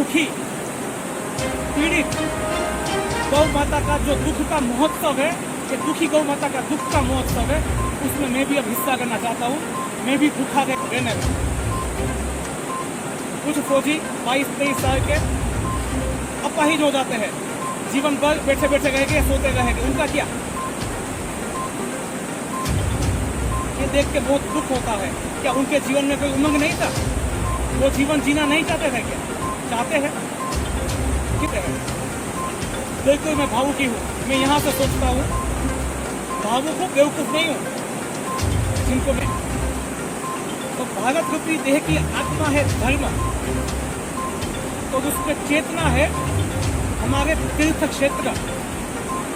दुखी पीड़ित गौ माता का जो दुख का महोत्सव है, ये दुखी गौ माता का दुख का महोत्सव है, उसमें मैं भी अब हिस्सा करना चाहता हूँ। मैं भी भूखा रहने में। कुछ फौजी 22-23 साल के अपाहिज हो जाते हैं, जीवन भर बैठे बैठे रहेंगे, सोते रहेंगे, उनका क्या? ये देख के बहुत दुख होता है। क्या उनके जीवन में कोई उमंग नहीं था? वो जीवन जीना नहीं चाहते थे क्या? चाहते हैं, ठीक है। बिल्कुल मैं भावुकी हूँ। मैं यहाँ से सोचता हूँ, भावुक हूँ, बेवकूफ नहीं हूँ। जिनको मैं तो भारत रूपी देह की आत्मा है धर्म, तो उसमें चेतना है हमारे तीर्थ क्षेत्र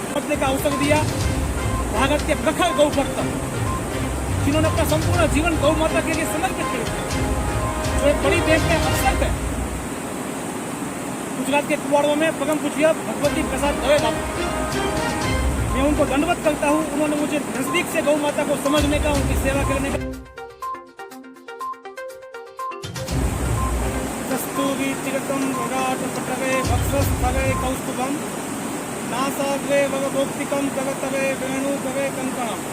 समझने का अवसर दिया। भारत के प्रखर गौ भक्त जिन्होंने अपना संपूर्ण जीवन गौ माता के लिए समर्पित किया, जो एक बड़ी देश में अवसर है। गुजरात के कुवाड़ों में परम पूज्य भगवती प्रसाद दवे बापू, मैं उनको दंडवत करता हूँ। उन्होंने मुझे नजदीक से गौ माता को समझने का, उनकी सेवा करने का। कस्तूरी चिरतम विराट पटवे वक्षस्थले कौस्तुभम नासाग्रे वरभोक्तिकम करतवे वेणुकरे कंकणम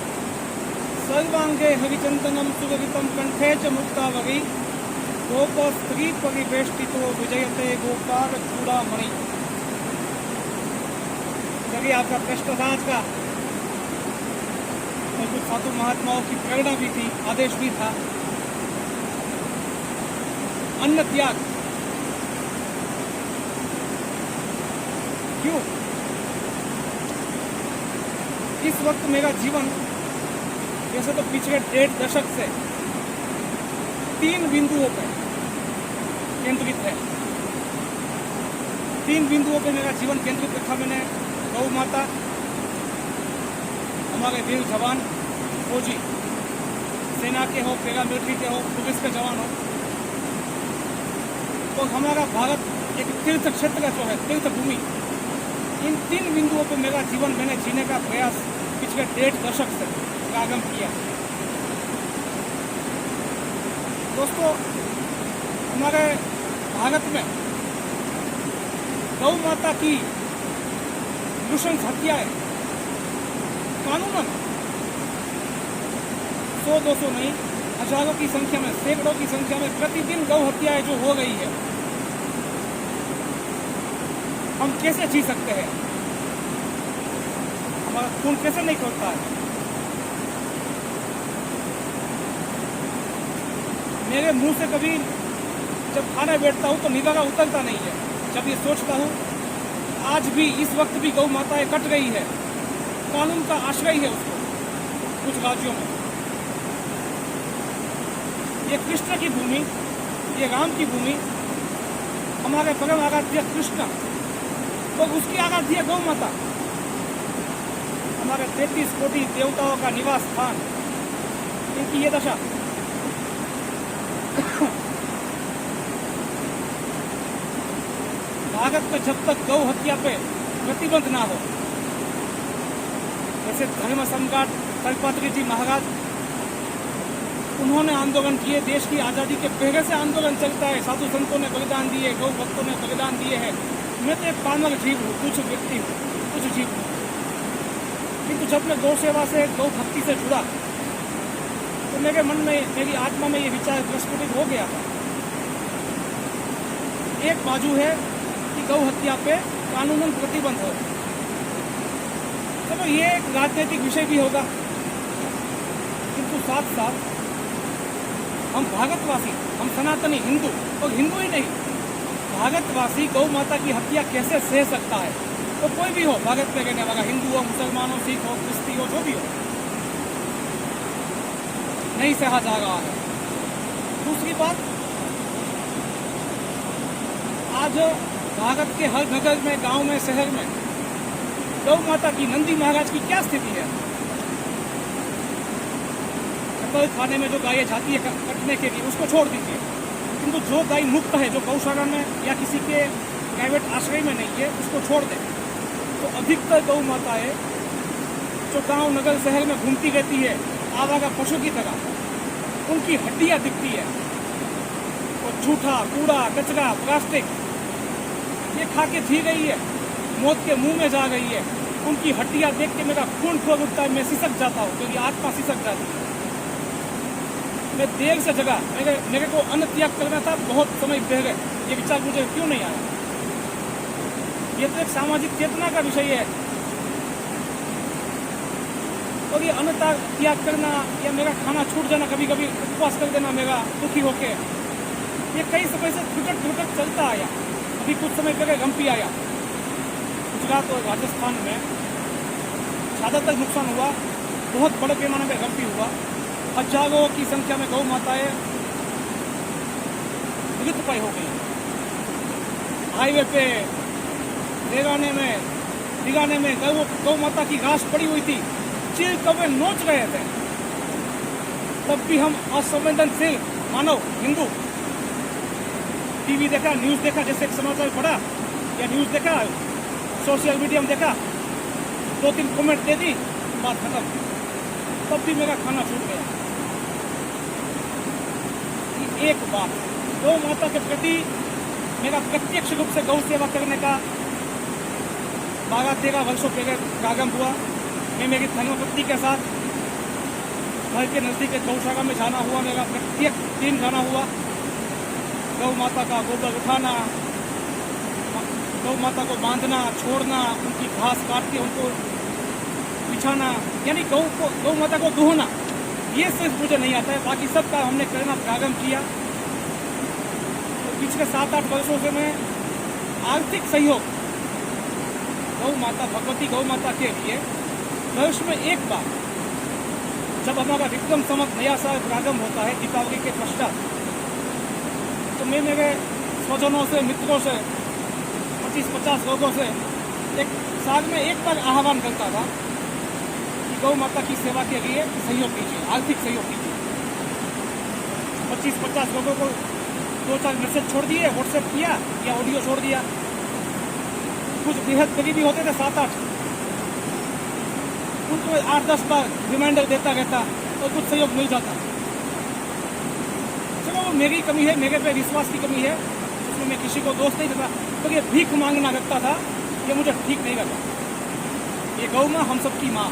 सर्वांगे हरिचंदनम सुगरितम कंठे च मुक्तावरी गोप स्त्री परिवेष्टितो विजयते गोपाल चूड़ामणि। चलिए, आपका प्रश्न था आज का, और कुछ साधु महात्माओं की प्रेरणा भी थी, आदेश भी था। अन्न त्याग क्यों? इस वक्त मेरा जीवन वैसे तो पिछले 1.5 दशक से 3 बिंदुओं पर केंद्रित है। 3 बिंदुओं पर मेरा जीवन केंद्रित रखा मैंने। गौ माता, हमारे वीर जवान, फौजी, सेना के हो, पैरामिलिट्री के हो, पुलिस के जवान हो, तो हमारा भारत एक तीर्थ क्षेत्र जो है, तीर्थ भूमि, इन 3 बिंदुओं पर मेरा जीवन मैंने जीने का प्रयास पिछले 1.5 दशक से प्रारंभ किया। दोस्तों, हमारे भारत में गौ माता की नृशंस हत्याएं कानूनन 100-200 नहीं, हजारों की संख्या में, सैकड़ों की संख्या में प्रतिदिन गौ हत्याएं जो हो रही है, हम कैसे जी सकते हैं? हमारा खून कैसे नहीं खौलता है? मेरे मुंह से कभी जब खाने बैठता हूँ तो निगाह उतरता नहीं है। जब ये सोचता हूँ, आज भी इस वक्त भी गौ माताएं कट रही है, कानून का आश्रय है उसको कुछ राज्यों में। ये कृष्ण की भूमि, ये राम की भूमि, हमारे परम आराध्य कृष्ण और उसकी आराध्य गौ माता, हमारे 33 कोटि देवताओं का निवास स्थान, इनकी ये दशा। भारत में जब तक गौ हत्या पे प्रतिबंध ना हो, जैसे धर्म सम्राट कल्पात्री जी महाराज, उन्होंने आंदोलन किए, देश की आज़ादी के पहले से आंदोलन चलता है, साधु संतों ने बलिदान दिए, गौ भक्तों ने बलिदान दिए हैं। मैं तो एक पागल जीव हूँ, कुछ व्यक्ति हूँ, कुछ जीव हूँ, किंतु जब मैं गौ सेवा से, गौ भक्ति से जुड़ा, तो मेरे मन में, मेरी आत्मा में ये विचार प्रस्फुटित हो गया था। एक बाजू है कि गौ हत्या पे कानूनन प्रतिबंध हो, चलो ये एक राजनीतिक विषय भी होगा, किंतु साथ साथ हम भारतवासी, हम सनातनी हिंदू, और हिंदू ही नहीं, भारतवासी गौ माता की हत्या कैसे सह सकता है? तो कोई भी हो, भारत में रहने वाला, हिंदू हो, मुसलमान हो, सिख हो, क्रिस्ती हो, जो भी हो, नहीं सहा जा रहा है। दूसरी बात, आज भारत के हर नगर में, गांव में, शहर में गौ माता की, नंदी महाराज की क्या स्थिति है? कल खाने में जो गायें जाती है कटने के लिए, उसको छोड़ दीजिए, किंतु जो गाय मुक्त है, जो गौशाला में या किसी के प्राइवेट आश्रय में नहीं है, उसको छोड़ दें। तो अधिकतर गौ माताएं जो गांव, नगर, शहर में घूमती रहती है आवारा पशु की तरह, उनकी हड्डियां दिखती है, और झूठा, कूड़ा, कचरा, प्लास्टिक ये खा के जी गई है, मौत के मुंह में जा गई है। उनकी हड्डियां देख के मेरा खून खौल उठता है, मैं सिसक जाता हूँ, क्योंकि आत्मा सिसक जाती है। मैं देर से जगा, मेरे को अन्न त्याग करना था, बहुत समय बह गए, ये विचार मुझे क्यों नहीं आया? ये तो एक सामाजिक चेतना का विषय है। और ये अन्न त्याग करना या मेरा खाना छूट जाना, कभी कभी उपवास कर देना मेरा दुखी होके, ये कई समय से छुटक चलता आया। अभी कुछ समय पहले गंपी आया, गुजरात और राजस्थान में ज़्यादातर नुकसान हुआ, बहुत बड़े पैमाने पर गंपी हुआ। हजारों की संख्या में गौ माताएं मृतपाय हो गई। हाईवे पे दिगाने में गौ माता की लाश पड़ी हुई थी, चील कौवे नोच रहे थे। तब भी हम असंवेदनशील मानव हिंदू टीवी देखा, न्यूज देखा, जैसे एक समाचार पढ़ा या न्यूज देखा, सोशल मीडिया में देखा, 2-3 कमेंट दे दी, बात खत्म। तब भी मेरा खाना छूट गया। एक बात, गौ माता के प्रति मेरा प्रत्यक्ष रूप से गौ सेवा करने का 12-13 वर्षों पहले प्रारंभ हुआ। मैं मेरी धर्मपत्नी के साथ घर के नजदीक एक गौशाला में जाना हुआ, मेरा प्रत्येक दिन जाना हुआ। गौ माता का गोबर उठाना, गौ माता को बांधना, छोड़ना, उनकी घास काट के उनको बिछाना, यानी गौ माता को दुहना, ये सिर्फ मुझे नहीं आता है, बाकी सब काम हमने करना प्रारंभ किया। तो पिछले 7-8 वर्षों से मैं आर्थिक सहयोग गौ माता, भगवती गौ माता के लिए वर्ष में एक बार, जब हमारा विक्रम संवत नया साल प्रारंभ होता है दीपावली के पश्चात, तो मैं मेरे स्वजनों से, मित्रों से, 25-50 लोगों से एक साल में एक बार आह्वान करता था कि गौ माता की सेवा के लिए सहयोग कीजिए, आर्थिक सहयोग कीजिए। 25-50 लोगों को 2-4 मैसेज छोड़ दिए, व्हाट्सएप किया या ऑडियो छोड़ दिया। कुछ बेहद करीबी होते थे 7-8, उनको 8-10 बार रिमाइंडर देता रहता और कुछ सहयोग मिल जाता। चलो वो मेरी कमी है, मेरे पे विश्वास की कमी है, उसमें मैं किसी को दोष नहीं देता, तो ये भीख मांगना लगता था, ये मुझे ठीक नहीं लगा। ये गौ माँ हम सबकी माँ।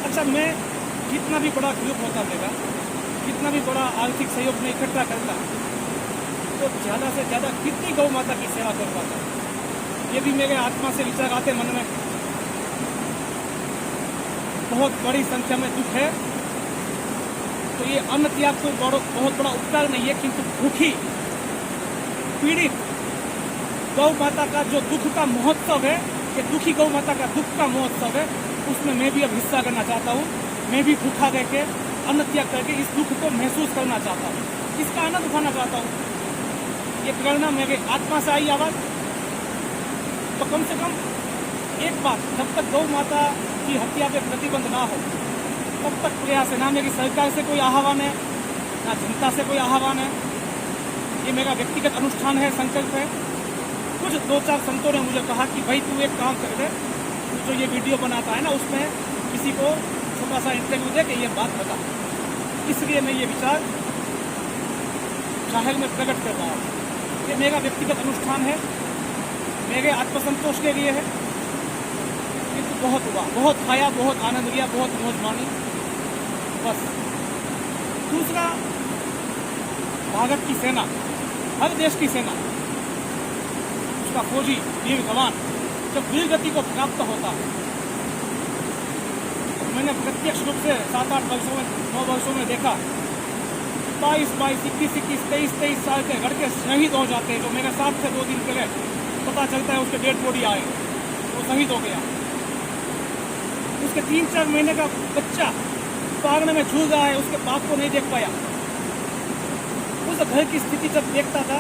अच्छा, मैं कितना भी बड़ा ग्रुप होता मेरा, कितना भी बड़ा आर्थिक सहयोग में इकट्ठा करता, तो ज़्यादा से ज़्यादा कितनी गौ माता की सेवा कर पाता, ये भी मेरे आत्मा से विचार आते मन में। बहुत बड़ी संख्या में दुख है, तो ये अन्न त्याग तो बहुत बड़ा उपकार नहीं है, किंतु भूखी पीड़ित गौ माता का जो दुख का महोत्सव है, ये दुखी गौ माता का दुख का महोत्सव है, उसमें मैं भी अब हिस्सा करना चाहता हूँ। मैं भी भूखा रह के, अन्न त्याग करके इस दुख को महसूस करना चाहता हूँ, इसका आनंद उठाना चाहता हूँ। ये प्रेरणा मेरे आत्मा से आई आवाज। तो कम से कम एक बात, जब तक गौ माता की हत्या पे प्रतिबंध ना हो, तब तक प्रयास है। ना मेरी सरकार से कोई आह्वान है, ना जनता से कोई आह्वान है, ये मेरा व्यक्तिगत अनुष्ठान है, संकल्प है। कुछ 2-4 संतों ने मुझे कहा कि भाई तू एक काम कर दे, जो ये वीडियो बनाता है ना, उसमें किसी को छोटा सा इंटरव्यू दे के ये बात बता। इसलिए मैं ये विचार जाहिर में प्रकट कर रहा हूँ। ये मेरा व्यक्तिगत अनुष्ठान है, मेरे आत्मसंतोष के लिए है। किंतु बहुत हुआ, बहुत खाया, बहुत आनंद लिया, बहुत मौज मानी, बस। दूसरा, भारत की सेना, हर देश की सेना, उसका फौजी, वीर जवान जब वीर गति को प्राप्त होता है, मैंने प्रत्यक्ष रूप से 7-8 वर्षों में, 9 वर्षों में देखा, 22-22, 21-21, 23-23 साल के लड़के शहीद हो जाते हैं। जो मेरे साथ थे 2 दिन पहले, पता चलता है उसके डेड बॉडी आए, वो शहीद हो गया। उसके 3-4 महीने का बच्चा पागने में झूल रहा है, उसके बाप को नहीं देख पाया। उस घर की स्थिति जब देखता था,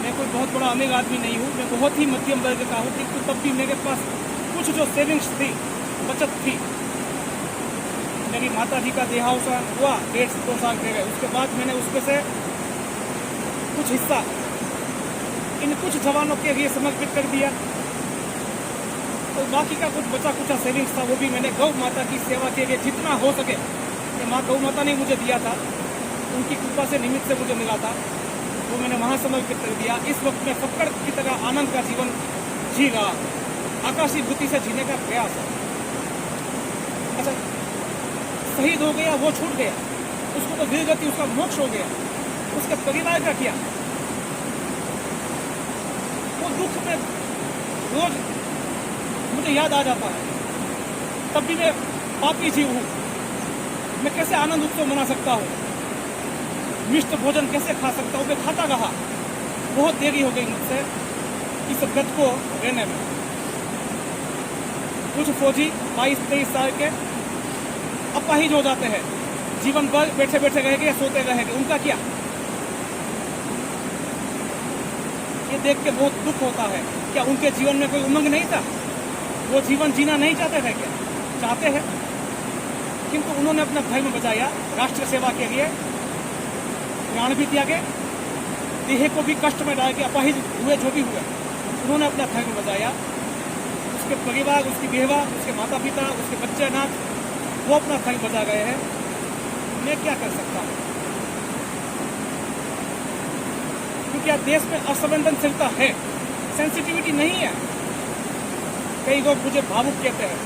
मैं कोई बहुत बड़ा अमीर आदमी नहीं हूँ, मैं बहुत ही मध्यम वर्ग का हूँ, किंतु तब भी मेरे पास कुछ जो सेविंग्स थी, बचत थी। मेरी माता जी का देहावसान हुआ 1.5-2 साल पहले, उसके बाद मैंने उसमें से कुछ हिस्सा इन कुछ जवानों के लिए समर्पित कर दिया, और बाकी का कुछ बचा कुचा सेविंग्स था, वो भी मैंने गौ माता की सेवा के लिए जितना हो सके, ये माँ गौ माता ने मुझे दिया था, उनकी कृपा से, निमित्त से मुझे मिला था, वो मैंने वहाँ समर्पित कर दिया। इस वक्त मैं फक्कड़ की तरह आनंद का जीवन जी रहा, आकाशी वृत्ति से जीने का प्रयास है। अच्छा, शहीद हो गया, वो छूट गया, उसको तो वीर गति, उसका मोक्ष हो गया, उसके परिवार का क्या? वो दुख में रोज मुझे याद आ जाता है। तब भी मैं पापी जीव हूँ, मैं कैसे आनंद उत्सव मना सकता हूँ, मिष्ट भोजन कैसे खा सकता हूँ? मैं खाता रहा, बहुत देरी हो गई मुझसे इस व्रत को रहने में। कुछ फौजी 22-23 साल के अपाहिज हो जाते हैं, जीवन भर बैठे बैठे रहेंगे या सोते रहेंगे, उनका क्या? ये देख के बहुत दुख होता है। क्या उनके जीवन में कोई उमंग नहीं था? वो जीवन जीना नहीं चाहते थे क्या? चाहते हैं, किंतु उन्होंने अपना धर्म बचाया, राष्ट्र सेवा के लिए प्राण भी त्यागे, देह को भी कष्ट में डाल के अपाहिज हुए जो भी हुए, उन्होंने अपना धर्म बचाया। उसके परिवार, उसकी बेवा, उसके माता पिता, उसके बच्चे अनाथ, वो अपना धर्म बचा गए हैं। मैं क्या कर सकता हूँ? क्योंकि आज देश में असंवेदनशीलता है, सेंसिटिविटी नहीं है। कई लोग मुझे भावुक कहते हैं,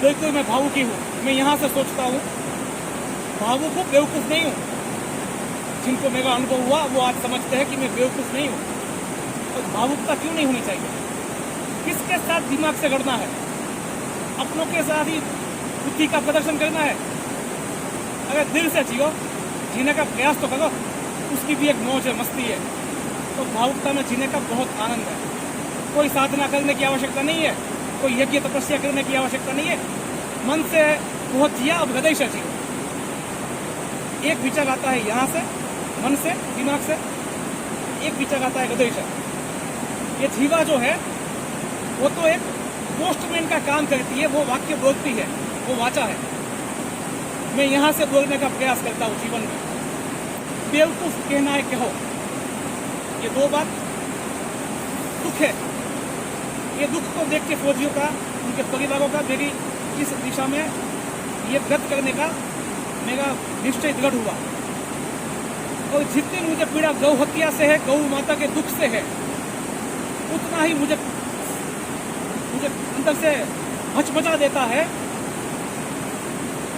बिल्कुल मैं भावुक ही हूँ। मैं यहाँ से सोचता हूँ, भावुक हूँ, बेवकूफ़ नहीं हूँ। जिनको मेरा अनुभव हुआ वो आज समझते हैं कि मैं बेवकूफ़ नहीं हूँ। तो भावुकता क्यों नहीं होनी चाहिए? किसके साथ दिमाग से लड़ना है? अपनों के साथ ही बुद्धि का प्रदर्शन करना है? अगर दिल से जियो, जीने का प्रयास तो करो, उसकी भी एक मौज है, मस्ती है। तो भावुकता में जीने का बहुत आनंद है। कोई साधना करने की आवश्यकता नहीं है, कोई यज्ञ तपस्या करने की आवश्यकता नहीं है। मन से बहुत जिया, अब हृदय से जियो। एक विचार आता है यहाँ से, मन से, दिमाग से, एक विचार आता है हृदय से। ये जीवा जो है वो तो एक पोस्टमैन का काम करती है, वो वाक्य बोलती है, वो वाचा है। मैं यहाँ से बोलने का प्रयास करता हूँ जीवन में। बेवकूफ कहना है कहो, ये दो बात दुख है। ये दुख को देख के फौजियों का, उनके परिवारों का मेरी इस दिशा में ये व्रत करने का मेरा निश्चय दृढ़ हुआ। और जितनी मुझे पीड़ा गौ हत्या से है, गौ माता के दुख से है, उतना ही मुझे अंदर से हचमचा देता है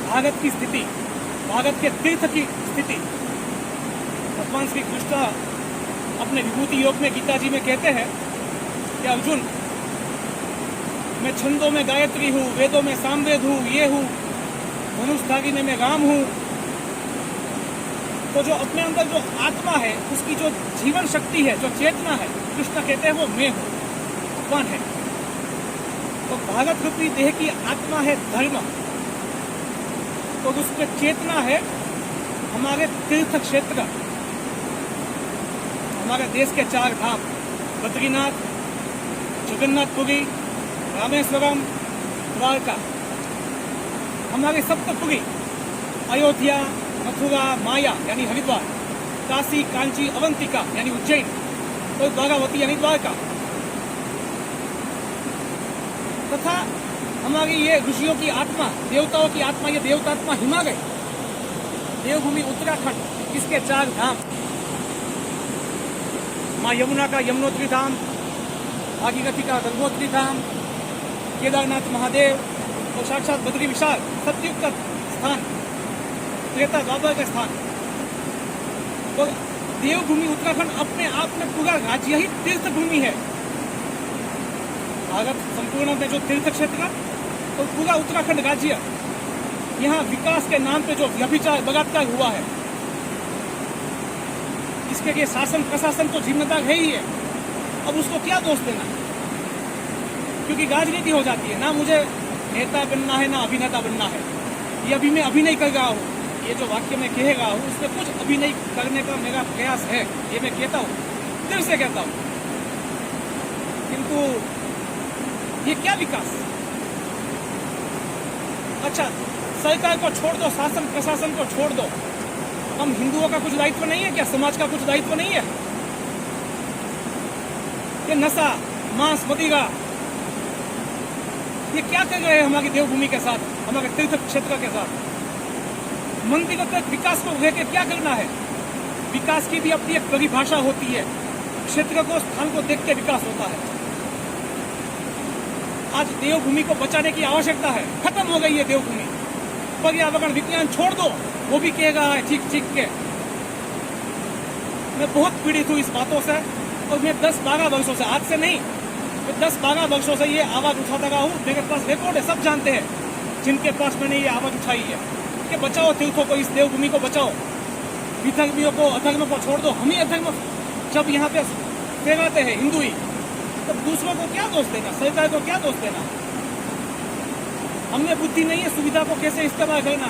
भारत की स्थिति, भारत के तीर्थ की स्थिति। भगवान श्री कृष्ण अपने विभूति योग में, गीता जी में कहते हैं कि अर्जुन, मैं छंदों में गायत्री हूँ, वेदों में सामवेद हूँ, ये हूँ, धनुषधारी में मैं राम हूँ। तो जो अपने अंदर जो आत्मा है, उसकी जो जीवन शक्ति है, जो चेतना है, कृष्ण कहते हैं वो मैं हूँ, भगवान है। तो भारत रूपी देह की आत्मा है धर्म, तो उसमें चेतना है हमारे तीर्थ क्षेत्र, हमारे देश के 4 धाम, बद्रीनाथ, जगन्नाथपुरी, रामेश्वरम, द्वारका, हमारे सप्तपुरी, अयोध्या, मथुरा, माया यानी हरिद्वार, काशी, कांची, अवंतिका यानी उज्जैन, और द्वारावती यानी द्वारका, तथा हमारी ये ऋषियों की आत्मा, देवताओं की आत्मा, ये देवतात्मा हिमालय, देवभूमि उत्तराखंड, इसके 4 धाम, माँ यमुना का यमुनोत्री धाम, भागीरथी का गंगोत्री धाम, केदारनाथ महादेव और साक्षात बद्री विशाल सतयुग का स्थान, त्रेता द्वापर का स्थान। तो देवभूमि उत्तराखंड अपने आप में पूरा राज्य ही तीर्थ भूमि है। भारत संपूर्ण में जो तीर्थ क्षेत्र, तो पूरा उत्तराखंड राज्य, यहाँ विकास के नाम पे जो व्यभिचार, बलात्कार हुआ है, इसके लिए शासन प्रशासन तो जिम्मेदार है ही है। अब उसको क्या दोष देना, क्योंकि राजनीति हो जाती है ना। मुझे नेता बनना है ना अभिनेता बनना है। ये अभी मैं अभिनय कर रहा हूँ, ये जो वाक्य मैं कह रहा हूँ उसमें कुछ अभिनय करने का मेरा प्रयास है, ये मैं कहता हूँ, दिल से कहता हूँ। किंतु ये क्या विकास? अच्छा, सरकार को छोड़ दो, शासन प्रशासन को छोड़ दो, हम हिंदुओं का कुछ दायित्व नहीं है क्या? समाज का कुछ दायित्व नहीं है? ये नशा, मांस, मदिरा, ये क्या कर रहे हैं हमारी देवभूमि के साथ, हमारे तीर्थ क्षेत्र के साथ? मंदिरों के विकास को लेकर क्या करना है? विकास की भी अपनी एक परिभाषा होती है। क्षेत्र को, स्थान को देख के विकास होता है। आज देवभूमि को बचाने की आवश्यकता है। खत्म हो गई है देवभूमि। पर्यावरण विज्ञान छोड़ दो, वो भी कहेगा है चीख चीख के। मैं बहुत पीड़ित हूँ इस बातों से, और मैं 10-12 वर्षों से, आज से नहीं, मैं 10-12 वर्षों से ये आवाज उठाता रहा हूँ। मेरे पास रिकॉर्ड है, सब जानते हैं जिनके पास मैंने ये आवाज उठाई है कि बचाओ तीर्थों को, इस देवभूमि को बचाओ, विधर्मियों को, अधर्म को छोड़ दो। हम ही अधर्म जब यहाँ पे फैलाते हैं हिंदू ही, तब दूसरों को क्या दोष देना, सरकार को क्या दोष देना। हमने बुद्धि नहीं है सुविधा को कैसे इस्तेमाल करना।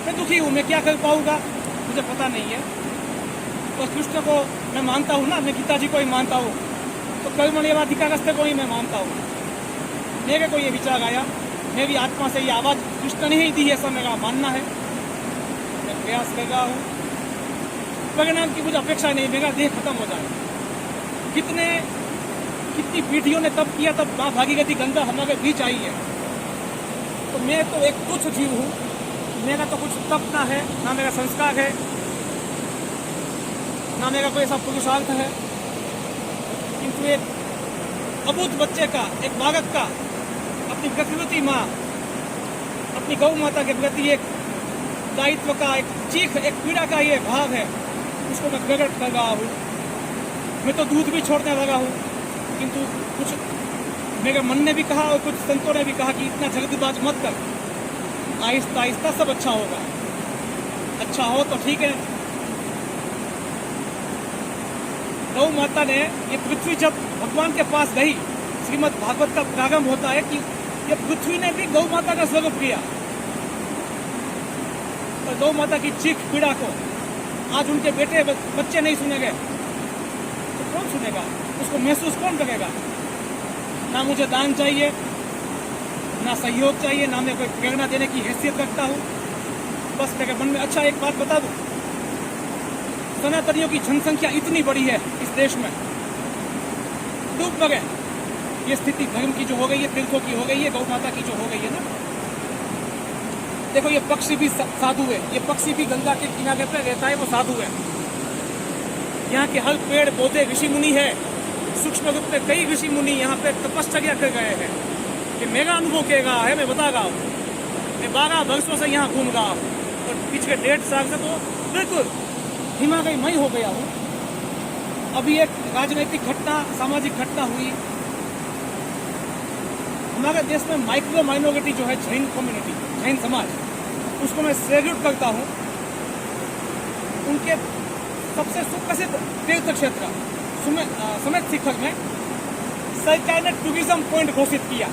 मैं दुखी हूँ, मैं क्या कर पाऊंगा मुझे पता नहीं है। तो कृष्ण को मैं मानता हूँ ना, मैं गीता जी को ही मानता हूँ, तो कर्मण्येवाधिकारस्ते को ही मैं मानता हूँ। मेरे को ये विचार आया, मेरी आत्मा से ये आवाज कृष्ण ने ही दी, ऐसा मेरा मानना है। मैं प्रयास कर रहा हूँ। परिणाम की मुझे अपेक्षा नहीं, मेरा देह खत्म हो जाए। कितनी पीढ़ियों ने तब किया, तब माँ भागीरथी गंगा हमारे बीच आई है। तो मैं तो एक तुच्छ जीव हूँ, मेरा तो कुछ तप ना है, ना मेरा संस्कार है, ना मेरा कोई ऐसा पुरुषार्थ है। किंतु एक अबूझ बच्चे का, एक बालक का, अपनी प्रकृति माँ, अपनी गौ माता के प्रति एक दायित्व का, एक चीख, एक पीड़ा का ये भाव है, उसको मैं प्रकट कर रहा हूँ। मैं तो दूध भी छोड़ने लगा हूँ, किंतु कुछ मेरे मन ने भी कहा और कुछ संतों ने भी कहा कि इतना जल्दबाज मत कर, आहिस्ता आहिस्ता सब अच्छा होगा। अच्छा हो तो ठीक है। गौ माता ने, ये पृथ्वी जब भगवान के पास गई, श्रीमद् भागवत का प्रारंभ होता है कि ये पृथ्वी ने भी गौ माता का स्वरूप किया। और गौ माता की चीख पीड़ा को आज उनके बेटे बच्चे नहीं सुनेंगे तो कौन सुनेगा? उसको महसूस कौन करेगा? ना मुझे दान चाहिए, ना सहयोग चाहिए, ना मैं कोई प्रेरणा देने की हैसियत रखता हूँ। बस मेरे मन में, अच्छा एक बात बता दूं, सनातनियों की जनसंख्या इतनी बड़ी है इस देश में, डूब मरे। ये स्थिति धर्म की जो हो गई है, तीर्थों की हो गई है, गौ माता की जो हो गई है ना। देखो ये पक्षी भी साधु है, ये पक्षी भी गंगा के किनारे पे रहता है, वो साधु है। यहाँ के हर पेड़ पौधे ऋषि मुनि है, सूक्ष्म रूप में कई ऋषि मुनि यहाँ पे तपश्चर्या कर गए हैं। कि मेरा अनुभव कह रहा है, मैं बता रहा हूँ। मैं 12 वर्षों से यहाँ घूम रहा हूँ और पिछले 1.5 साल से तो बिल्कुल हिमालयमय हो गया हूँ। अभी एक राजनीतिक घटना, सामाजिक घटना हुई हमारे देश में। माइक्रो माइनॉरिटी जो है, जैन कम्युनिटी, जैन समाज, उसको मैं सैल्यूट करता हूँ। उनके सबसे सुप्रसिद्ध तीर्थ क्षेत्र समेत शिखर में सरकार ने टूरिज्म पॉइंट घोषित किया।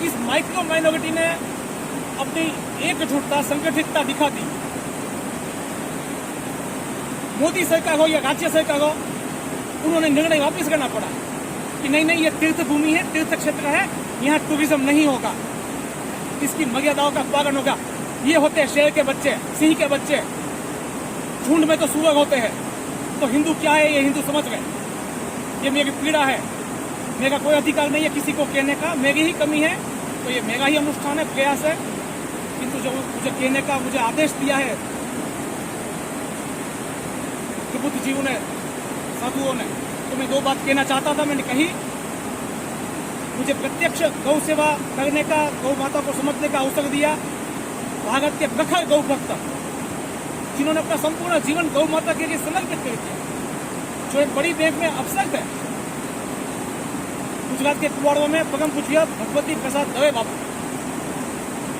इस माइक्रो माइनॉरिटी ने अपनी एकजुटता, संगठितता दिखा दी। मोदी सरकार हो या राज्य सरकार हो, उन्होंने निर्णय वापस करना पड़ा कि नहीं नहीं, ये तीर्थ भूमि है, तीर्थ क्षेत्र है, यहाँ टूरिज्म नहीं होगा, इसकी मर्यादाओं का पालन होगा। ये होते हैं शेर के बच्चे, सिंह के बच्चे, झुंड में तो सुअर होते हैं। तो हिंदू क्या है, ये हिंदू समझ गए। ये मेरी पीड़ा है, मेरा कोई अधिकार नहीं है किसी को कहने का, मेरी ही कमी है, तो ये मेरा ही अनुष्ठान है, प्रयास है। किंतु जो मुझे कहने का मुझे आदेश दिया है बुद्ध जीवों ने, साधुओं ने, तो मैं 2 बात कहना चाहता था, मैंने कही। मुझे प्रत्यक्ष गौ सेवा करने का, गौ माता को समझने का अवसर दिया भारत के प्रखर गौ भक्त, जिन्होंने अपना संपूर्ण जीवन गौ माता के लिए समर्पित कर दिया, जो एक बड़ी बैंक में अवसर है। गुजरात के कुवाड़ों में परम पूज्य भगवती प्रसाद दवे बाबू,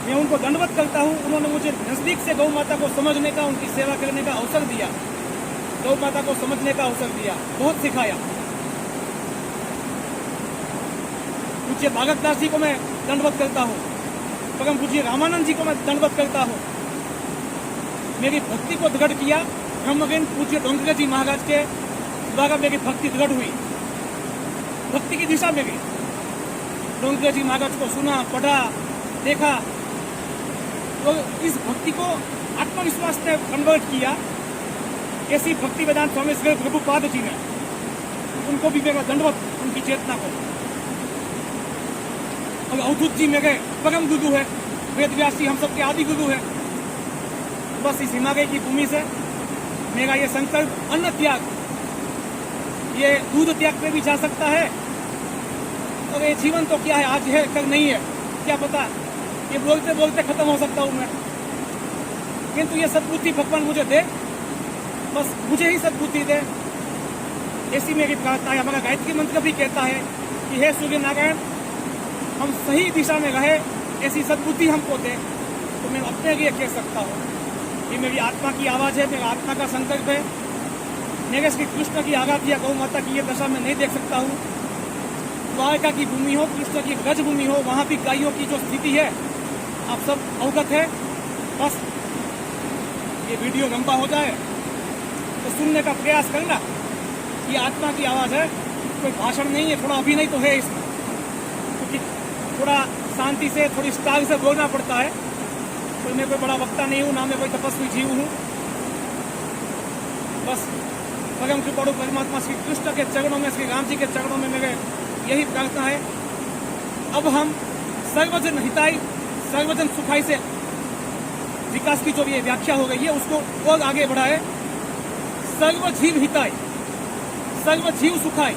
मैं उनको दंडवत करता हूँ। उन्होंने मुझे नजदीक से गौ माता को समझने का, उनकी सेवा करने का अवसर दिया, गौ माता को समझने का अवसर दिया, बहुत सिखाया। पूज्य भागवतदास जी को मैं दंडवत करता हूँ, परम पूज्य रामानंद जी को मैं दंडवत करता हूँ। मेरी भक्ति को दृढ़ किया ब्रह्मज्ञान पूज्य डोंगरे जी महाराज के द्वारा मेरी भक्ति दृढ़ हुई, भक्ति की दिशा में गई। डोंगरे जी महाराज को सुना, पढ़ा, देखा, तो इस भक्ति को आत्मविश्वास ने कन्वर्ट किया। ऐसी भक्ति वेदांत स्वामी श्री प्रभुपाद जी ने, उनको भी मेरा दंडवत, उनकी चेतना को। और अवधूत जी मेरे परम गुरु है, वेद व्यास जी हम सबके आदि गुरु है। बस इस हिमालय की भूमि से मेरा ये संकल्प अन्न त्याग, ये दूध त्याग पे भी जा सकता है। और ये जीवन तो क्या है, आज है कल नहीं है, क्या पता, ये बोलते बोलते खत्म हो सकता हूँ मैं। किंतु ये सद्बुद्धि भगवान मुझे दे, बस मुझे ही सद्बुद्धि दे, ऐसी मेरी प्रार्थना है। हमारा गायत्री मंत्र भी कहता है कि हे सूर्य नारायण, हम सही दिशा में रहे, ऐसी सद्बुद्धि हमको दे। तो मैं अपने लिए कह सकता हूँ, ये मेरी आत्मा की आवाज़ है, मेरा आत्मा का संकल्प है। मेरे श्री कृष्ण की आराध्या गौ माता की ये दशा में नहीं देख सकता हूँ। द्वारका की भूमि हो, कृष्ण की गज भूमि हो, वहाँ भी गायों की जो स्थिति है आप सब अवगत है। बस ये वीडियो लंबा हो जाए तो सुनने का प्रयास करना। ये आत्मा की आवाज़ है, कोई भाषण नहीं है, थोड़ा अभिनय तो है इसमें, क्योंकि थोड़ा शांति से, थोड़ी स्टाइल से बोलना पड़ता है। तो मैं कोई बड़ा वक्ता नहीं हूँ, ना मैं कोई तपस्वी जीव हूँ। बस परम कृपाणु परमात्मा श्री कृष्ण के चरणों में, श्री राम जी के चरणों में मेरे यही प्रार्थना है। अब हम सर्वजन हिताई सर्वजन सुखाई से विकास की जो ये व्याख्या हो गई है उसको और आगे बढ़ाए। सर्वजीव हिताई, सर्वजीव सुखाई,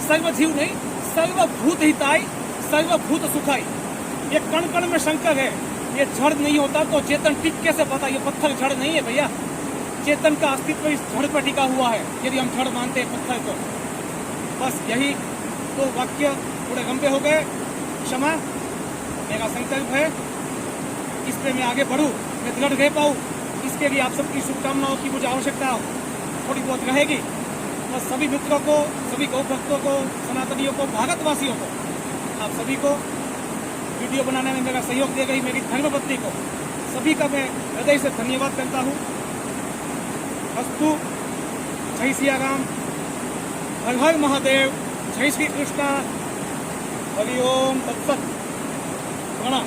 सर्वजीव नहीं, सर्वभूत हिताई, सर्वभूत सुखाई। ये कण कण में शंकर है, ये जड़ नहीं होता तो चेतन टिक कैसे पता। ये पत्थर जड़ नहीं है भैया, चेतन का अस्तित्व इस जड़ पर टिका हुआ है, यदि हम जड़ मानते हैं पत्थर को। बस यही तो वाक्य थोड़े लंबे हो गए, क्षमा। मेरा संकल्प है इस पे मैं आगे बढ़ूं, मैं दृढ़ रह पाऊं, इसके लिए आप सबकी शुभकामनाओं की मुझे आवश्यकता थोड़ी बहुत रहेगी। बस सभी मित्रों को, सभी गौ भक्तों को, सनातनियों को, भारतवासियों को, आप सभी को वीडियो बनाने में मेरा सहयोग दे गई मेरी धर्मपत्नी को, सभी का मैं हृदय से धन्यवाद करता हूँ। अस्तु, जय सिया राम, हर हर महादेव, जय श्री कृष्णा, हरि ओम तत्सत, प्रणाम।